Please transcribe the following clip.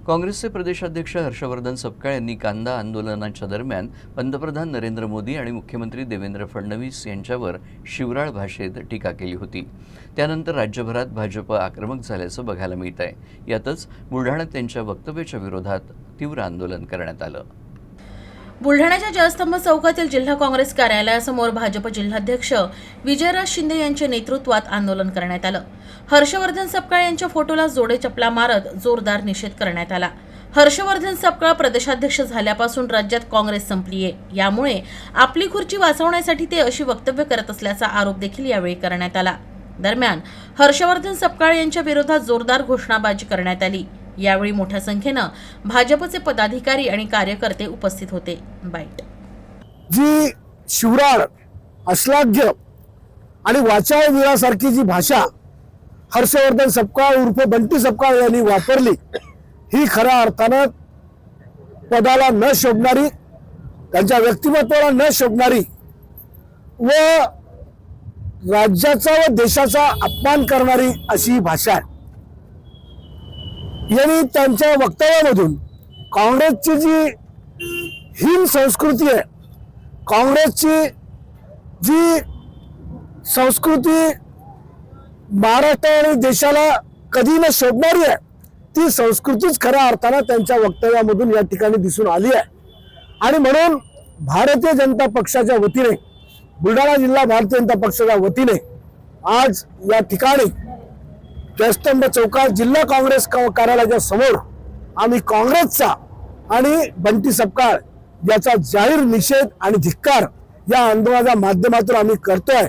काँग्रेसचे प्रदेशाध्यक्ष हर्षवर्धन सपकाळ यांनी कांदा आंदोलनाच्या दरम्यान पंतप्रधान नरेंद्र मोदी आणि मुख्यमंत्री देवेंद्र फडणवीस यांच्यावर शिवराळ भाषेत टीका केली होती। त्यानंतर राज्यभरात भाजप आक्रमक झाल्याचं बघायला मिळत आहे। यातच बुलढाण्यात त्यांच्या वक्तव्याच्या विरोधात तीव्र आंदोलन करण्यात आलं। बुलढाण्याच्या जयस्तंभ चौकातील जिल्हा काँग्रेस कार्यालयासमोर भाजप जिल्हाध्यक्ष विजयराज शिंदे यांच्या नेतृत्वात आंदोलन करण्यात आलं। हर्षवर्धन सपकाळ यांच्या फोटोला जोडे चपला मारत जोरदार निषेध करण्यात आला। हर्षवर्धन सपकाळ प्रदेशाध्यक्ष झाल्यापासून राज्यात काँग्रेस संपली आहे। यामुळे आपली खुर्ची वाचवण्यासाठी ते अशी वक्तव्य करत असल्याचा आरोप देखील यावेळी करण्यात आला। दरम्यान हर्षवर्धन सपकाळ यांच्या विरोधात जोरदार घोषणाबाजी करण्यात आली। यावेळी मोठ्या संख्येनं भाजपचे पदाधिकारी आणि कार्यकर्ते उपस्थित होते। बाईट जी शिवराळ, अश्लाघ्य आणि वाचाळवीरासारखी जी भाषा हर्षवर्धन सपकाळ उर्फ बंटी सपकाळ यांनी वापरली, ही खऱ्या अर्थानं पदाला न शोभणारी, त्यांच्या व्यक्तिमत्वाला न शोभणारी व राज्याचा व देशाचा अपमान करणारी अशी भाषा आहे। यांनी त्यांच्या वक्तव्यामधून काँग्रेसची जी हीन संस्कृती आहे, काँग्रेसची जी संस्कृती महाराष्ट्र आणि देशाला कधी न शोभणारी आहे, ती संस्कृतीच खऱ्या अर्थानं त्यांच्या वक्तव्यामधून या ठिकाणी दिसून आली आहे। आणि म्हणून भारतीय जनता पक्षाच्या वतीने, बुलढाणा जिल्हा भारतीय जनता पक्षाच्या वतीने आज या ठिकाणी जयस्तंभ चौकात जिल्हा काँग्रेस कार्यालयाच्या समोर आम्ही काँग्रेसचा आणि बंटी सपकाळ याचा जाहीर निषेध आणि धिक्कार या आंदोलनाच्या माध्यमातून आम्ही करतोय।